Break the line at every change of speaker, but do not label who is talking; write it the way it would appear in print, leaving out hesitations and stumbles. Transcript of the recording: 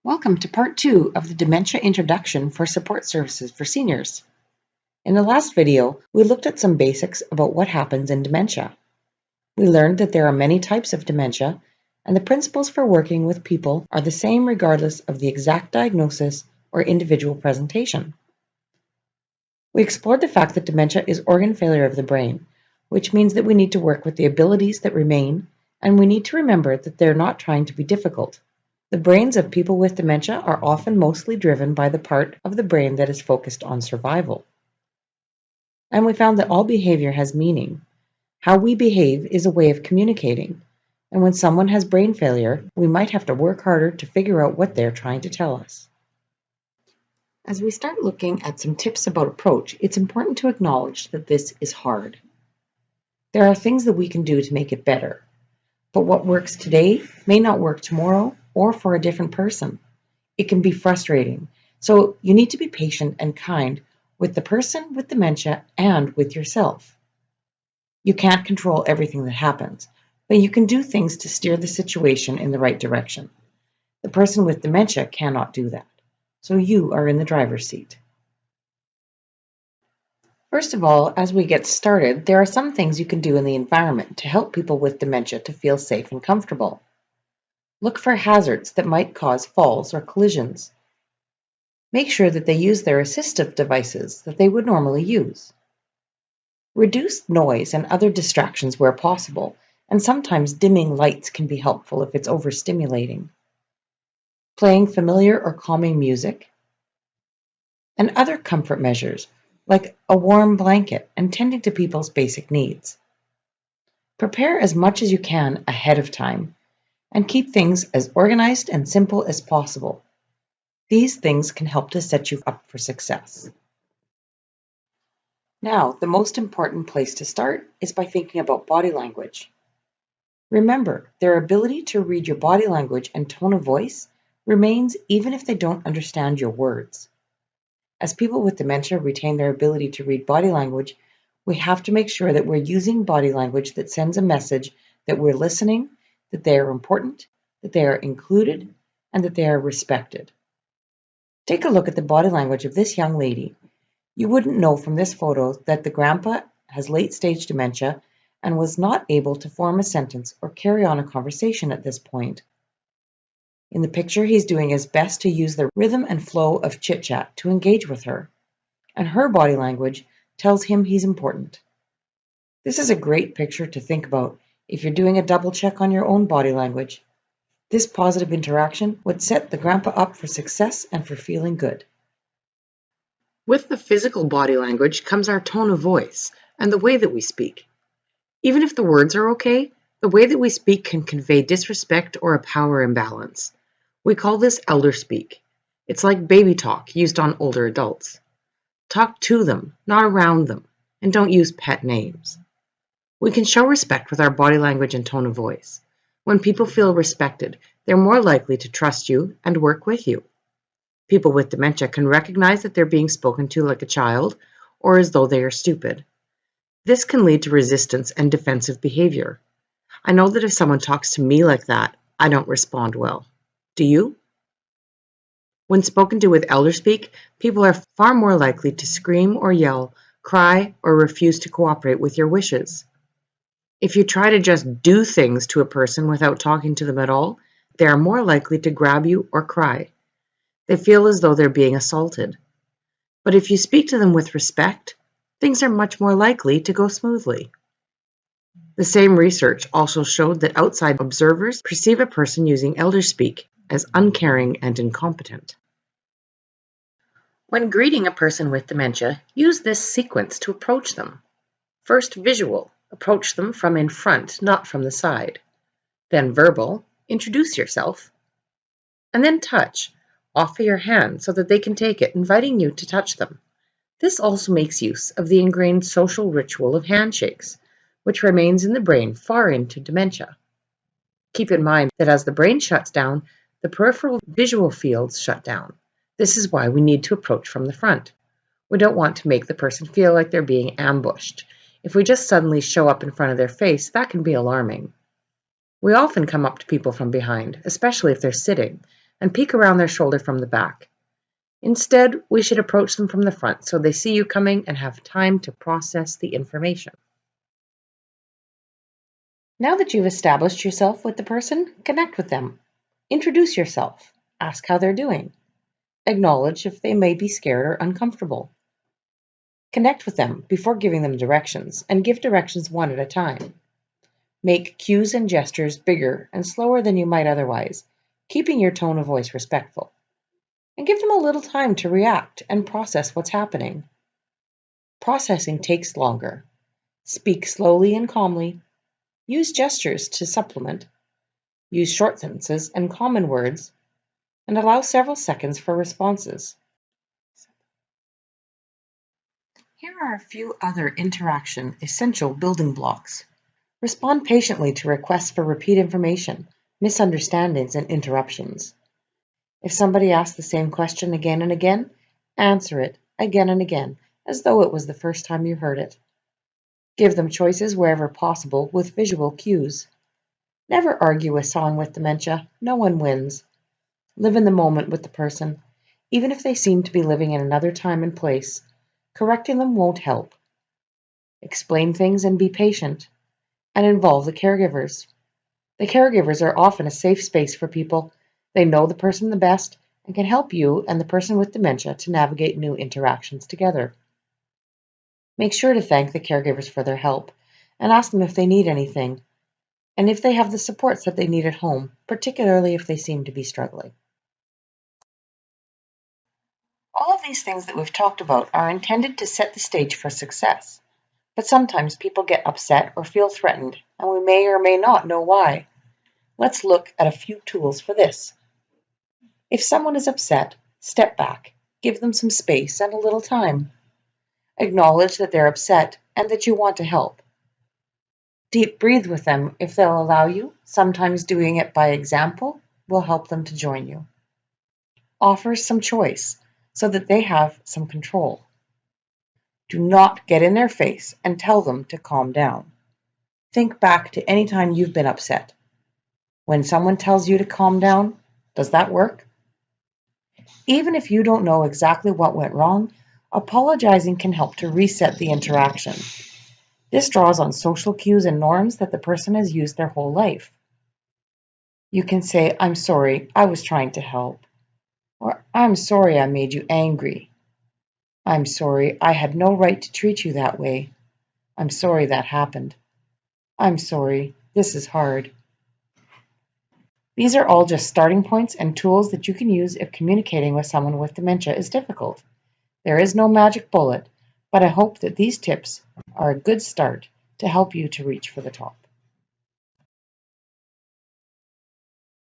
Welcome to part 2 of the Dementia Introduction for Support Services for Seniors. In the last video, we looked at some basics about what happens in dementia. We learned that there are many types of dementia, and the principles for working with people are the same regardless of the exact diagnosis or individual presentation. We explored the fact that dementia is organ failure of the brain, which means that we need to work with the abilities that remain, and we need to remember that they're not trying to be difficult. The brains of people with dementia are often mostly driven by the part of the brain that is focused on survival. And we found that all behavior has meaning. How we behave is a way of communicating, and when someone has brain failure, we might have to work harder to figure out what they're trying to tell us. As we start looking at some tips about approach, it's important to acknowledge that this is hard. There are things that we can do to make it better, but what works today may not work tomorrow or for a different person. It can be frustrating, so you need to be patient and kind with the person with dementia and with yourself. You can't control everything that happens, but you can do things to steer the situation in the right direction. The person with dementia cannot do that, so you are in the driver's seat. First of all, as we get started, there are some things you can do in the environment to help people with dementia to feel safe and comfortable. Look for hazards that might cause falls or collisions. Make sure that they use their assistive devices that they would normally use. Reduce noise and other distractions where possible, and sometimes dimming lights can be helpful if it's overstimulating. Playing familiar or calming music, and other comfort measures like a warm blanket and tending to people's basic needs. Prepare as much as you can ahead of time, and keep things as organized and simple as possible. These things can help to set you up for success. Now, the most important place to start is by thinking about body language. Remember, their ability to read your body language and tone of voice remains even if they don't understand your words. As people with dementia retain their ability to read body language, we have to make sure that we're using body language that sends a message that we're listening, that they are important, that they are included, and that they are respected. Take a look at the body language of this young lady. You wouldn't know from this photo that the grandpa has late-stage dementia and was not able to form a sentence or carry on a conversation at this point. In the picture, he's doing his best to use the rhythm and flow of chit-chat to engage with her, and her body language tells him he's important. This is a great picture to think about if you're doing a double check on your own body language. This positive interaction would set the grandpa up for success and for feeling good. With the physical body language comes our tone of voice and the way that we speak. Even if the words are okay, the way that we speak can convey disrespect or a power imbalance. We call this elder speak. It's like baby talk used on older adults. Talk to them, not around them, and don't use pet names. We can show respect with our body language and tone of voice. When people feel respected, they're more likely to trust you and work with you. People with dementia can recognize that they're being spoken to like a child or as though they are stupid. This can lead to resistance and defensive behavior. I know that if someone talks to me like that, I don't respond well. Do you? When spoken to with elder speak, people are far more likely to scream or yell, cry, or refuse to cooperate with your wishes. If you try to just do things to a person without talking to them at all, they are more likely to grab you or cry. They feel as though they're being assaulted. But if you speak to them with respect, things are much more likely to go smoothly. The same research also showed that outside observers perceive a person using elder speak as uncaring and incompetent. When greeting a person with dementia, use this sequence to approach them. First, visual. Approach them from in front, not from the side. Then verbal. Introduce yourself. And then touch. Offer your hand so that they can take it, inviting you to touch them. This also makes use of the ingrained social ritual of handshakes, which remains in the brain far into dementia. Keep in mind that as the brain shuts down, the peripheral visual fields shut down. This is why we need to approach from the front. We don't want to make the person feel like they're being ambushed. If we just suddenly show up in front of their face, that can be alarming. We often come up to people from behind, especially if they're sitting, and peek around their shoulder from the back. Instead, we should approach them from the front so they see you coming and have time to process the information. Now that you've established yourself with the person, connect with them. Introduce yourself. Ask how they're doing. Acknowledge if they may be scared or uncomfortable. Connect with them before giving them directions, and give directions one at a time. Make cues and gestures bigger and slower than you might otherwise, keeping your tone of voice respectful. And give them a little time to react and process what's happening. Processing takes longer. Speak slowly and calmly. Use gestures to supplement. Use short sentences and common words, and allow several seconds for responses. Here are a few other interaction essential building blocks. Respond patiently to requests for repeat information, misunderstandings, and interruptions. If somebody asks the same question again and again, answer it again and again, as though it was the first time you heard it. Give them choices wherever possible with visual cues. Never argue with someone with dementia. No one wins. Live in the moment with the person, even if they seem to be living in another time and place. Correcting them won't help. Explain things and be patient, and involve the caregivers. The caregivers are often a safe space for people. They know the person the best and can help you and the person with dementia to navigate new interactions together. Make sure to thank the caregivers for their help and ask them if they need anything and if they have the supports that they need at home, particularly if they seem to be struggling. All of these things that we've talked about are intended to set the stage for success, but sometimes people get upset or feel threatened, and we may or may not know why. Let's look at a few tools for this. If someone is upset, step back, give them some space and a little time. Acknowledge that they're upset and that you want to help. Deep breathe with them if they'll allow you. Sometimes doing it by example will help them to join you. Offer some choice so that they have some control. Do not get in their face and tell them to calm down. Think back to any time you've been upset. When someone tells you to calm down, does that work? Even if you don't know exactly what went wrong, apologizing can help to reset the interaction. This draws on social cues and norms that the person has used their whole life. You can say, "I'm sorry, I was trying to help," or "I'm sorry I made you angry." "I'm sorry, I had no right to treat you that way." "I'm sorry that happened." "I'm sorry, this is hard." These are all just starting points and tools that you can use if communicating with someone with dementia is difficult. There is no magic bullet, but I hope that these tips are a good start to help you to reach for the top.